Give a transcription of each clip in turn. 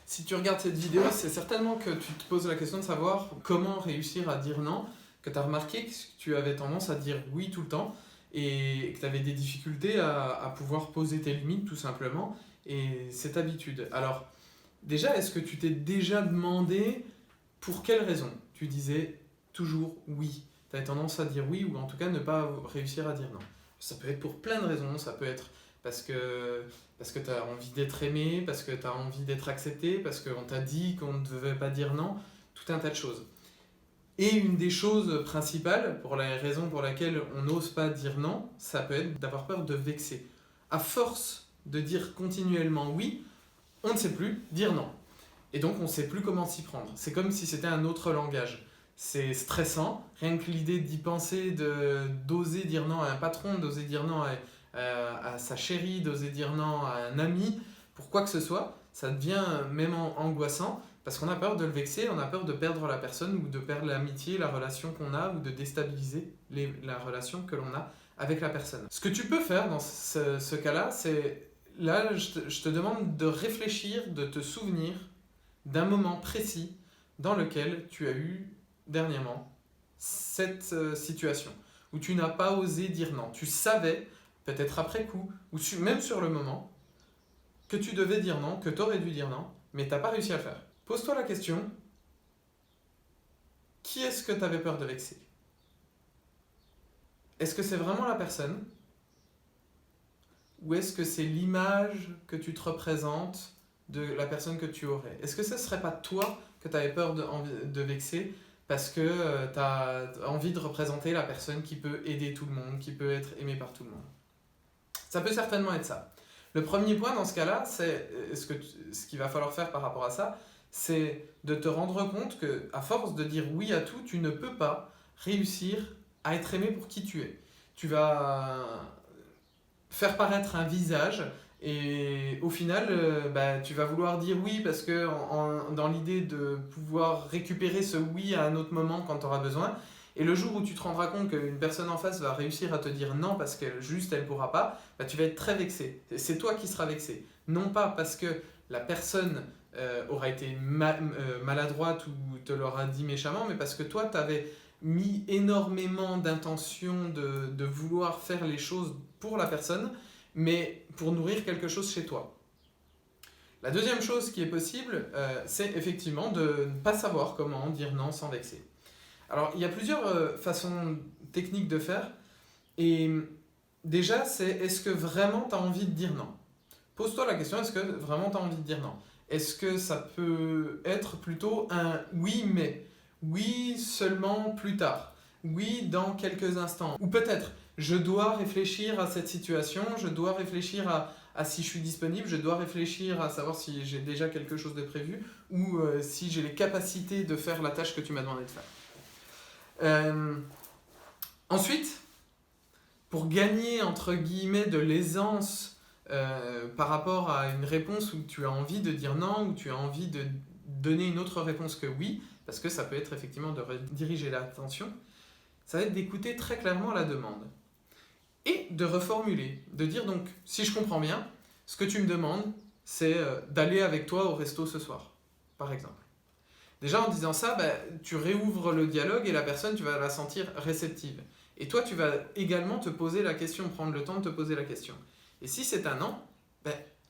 Si tu regardes cette vidéo, c'est certainement que tu te poses la question de savoir comment réussir à dire non, que tu as remarqué que tu avais tendance à dire oui tout le temps et que tu avais des difficultés à pouvoir poser tes limites tout simplement et cette habitude. Alors, déjà, est-ce que tu t'es déjà demandé pour quelle raison tu disais toujours oui? Tu avais tendance à dire oui ou en tout cas ne pas réussir à dire non. Ça peut être pour plein de raisons, ça peut être parce que tu as envie d'être aimé, parce que tu as envie d'être accepté, parce qu'on t'a dit qu'on ne devait pas dire non, tout un tas de choses. Et une des choses principales, pour la raison pour laquelle on n'ose pas dire non, ça peut être d'avoir peur de vexer. À force de dire continuellement oui, on ne sait plus dire non. Et donc on ne sait plus comment s'y prendre. C'est comme si c'était un autre langage. C'est stressant, rien que l'idée d'y penser, d'oser dire non à un patron, d'oser dire non à sa chérie, d'oser dire non à un ami, pour quoi que ce soit, ça devient même angoissant parce qu'on a peur de le vexer, on a peur de perdre la personne ou de perdre l'amitié, la relation qu'on a ou de déstabiliser la relation que l'on a avec la personne. Ce que tu peux faire dans ce cas-là, c'est là, je te demande de réfléchir, de te souvenir d'un moment précis dans lequel tu as eu dernièrement cette situation où tu n'as pas osé dire non. Tu savais, peut-être après coup, ou même sur le moment, que tu devais dire non, que tu aurais dû dire non, mais tu n'as pas réussi à le faire. Pose-toi la question, qui est-ce que tu avais peur de vexer? Est-ce que c'est vraiment la personne? Ou est-ce que c'est l'image que tu te représentes de la personne que tu aurais? Est-ce que ce ne serait pas toi que tu avais peur de vexer parce que tu as envie de représenter la personne qui peut aider tout le monde, qui peut être aimée par tout le monde? Ça peut certainement être ça. Le premier point dans ce cas-là, c'est ce qu'il va falloir faire par rapport à ça, c'est de te rendre compte que à force de dire oui à tout, tu ne peux pas réussir à être aimé pour qui tu es. Tu vas faire paraître un visage et au final, tu vas vouloir dire oui parce que dans l'idée de pouvoir récupérer ce oui à un autre moment quand tu auras besoin. Et le jour où tu te rendras compte qu'une personne en face va réussir à te dire non parce qu'elle juste elle pourra pas, tu vas être très vexé. C'est toi qui seras vexé. Non pas parce que la personne aura été maladroite ou te l'aura dit méchamment, mais parce que toi tu avais mis énormément d'intention de vouloir faire les choses pour la personne, mais pour nourrir quelque chose chez toi. La deuxième chose qui est possible, c'est effectivement de ne pas savoir comment dire non sans vexer. Alors, il y a plusieurs façons techniques de faire. Et déjà, c'est est-ce que vraiment tu as envie de dire non? Pose-toi la question, est-ce que vraiment tu as envie de dire non? Est-ce que ça peut être plutôt un oui mais? Oui seulement plus tard? Oui dans quelques instants? Ou peut-être, je dois réfléchir à cette situation, je dois réfléchir à si je suis disponible, je dois réfléchir à savoir si j'ai déjà quelque chose de prévu ou si j'ai les capacités de faire la tâche que tu m'as demandé de faire. Ensuite, pour gagner entre guillemets de l'aisance par rapport à une réponse où tu as envie de dire non, où tu as envie de donner une autre réponse que oui, parce que ça peut être effectivement de rediriger l'attention, ça va être d'écouter très clairement la demande et de reformuler, de dire donc, si je comprends bien, ce que tu me demandes, c'est d'aller avec toi au resto ce soir, par exemple. Déjà en disant ça, tu réouvres le dialogue et la personne, tu vas la sentir réceptive. Et toi, tu vas également te poser la question, prendre le temps de te poser la question. Et si c'est un non,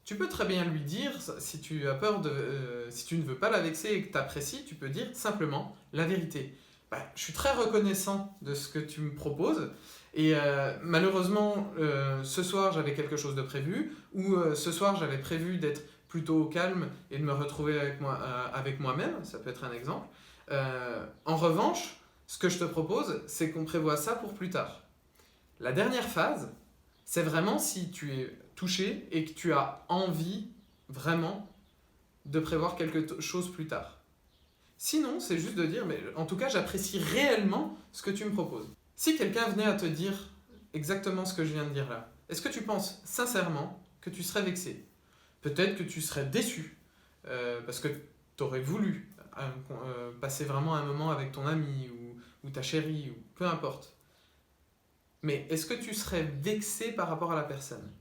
tu peux très bien lui dire, si tu as peur si tu ne veux pas la vexer et que tu apprécies, tu peux dire simplement la vérité. Je suis très reconnaissant de ce que tu me proposes et malheureusement, ce soir, j'avais quelque chose de prévu ou ce soir, j'avais prévu d'être plutôt au calme et de me retrouver avec moi-même, ça peut être un exemple. En revanche, ce que je te propose, c'est qu'on prévoit ça pour plus tard. La dernière phase, c'est vraiment si tu es touché et que tu as envie vraiment de prévoir quelque chose plus tard. Sinon, c'est juste de dire, mais en tout cas, j'apprécie réellement ce que tu me proposes. Si quelqu'un venait à te dire exactement ce que je viens de dire là, est-ce que tu penses sincèrement que tu serais vexé? Peut-être que tu serais déçu parce que tu aurais voulu passer vraiment un moment avec ton ami ou ta chérie, ou peu importe. Mais est-ce que tu serais vexé par rapport à la personne?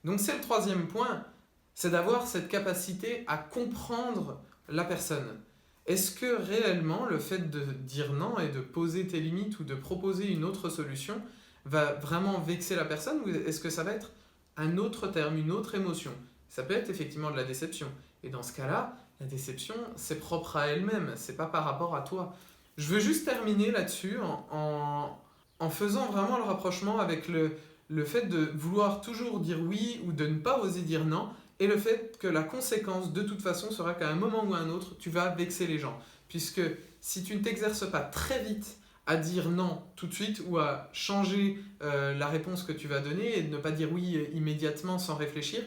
Donc c'est le troisième point. c'est d'avoir cette capacité à comprendre la personne. Est-ce que réellement le fait de dire non et de poser tes limites ou de proposer une autre solution va vraiment vexer la personne, ou est-ce que ça va être un autre terme, une autre émotion? Ça peut être effectivement de la déception. Et dans ce cas-là, la déception, c'est propre à elle-même, c'est pas par rapport à toi. Je veux juste terminer là-dessus en faisant vraiment le rapprochement avec le fait de vouloir toujours dire oui ou de ne pas oser dire non, et le fait que la conséquence de toute façon sera qu'à un moment ou à un autre, tu vas vexer les gens. Puisque si tu ne t'exerces pas très vite à dire non tout de suite ou à changer la réponse que tu vas donner et de ne pas dire oui immédiatement sans réfléchir,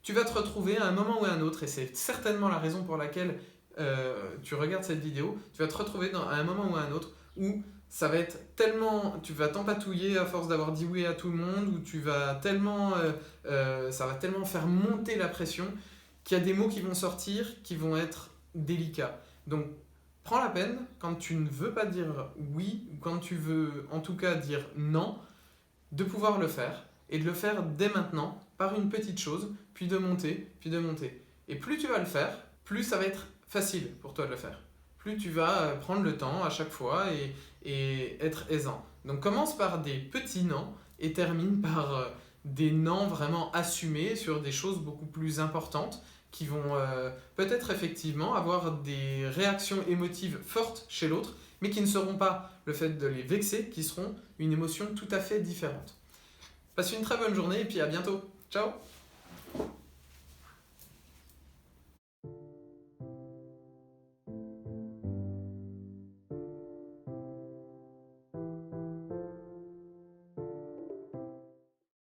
tu vas te retrouver à un moment ou à un autre, et c'est certainement la raison pour laquelle tu regardes cette vidéo, tu vas te retrouver à un moment ou à un autre où ça va être tellement, tu vas t'empatouiller à force d'avoir dit oui à tout le monde, où tu vas tellement, ça va tellement faire monter la pression qu'il y a des mots qui vont sortir qui vont être délicats. Donc prends la peine, quand tu ne veux pas dire oui, ou quand tu veux en tout cas dire non, de pouvoir le faire, et de le faire dès maintenant, par une petite chose, puis de monter, puis de monter. Et plus tu vas le faire, plus ça va être facile pour toi de le faire. Plus tu vas prendre le temps à chaque fois et être aisant. Donc commence par des petits non et termine par des non vraiment assumés sur des choses beaucoup plus importantes qui vont peut-être effectivement avoir des réactions émotives fortes chez l'autre, mais qui ne seront pas le fait de les vexer, qui seront une émotion tout à fait différente. Passe une très bonne journée et puis à bientôt. Ciao!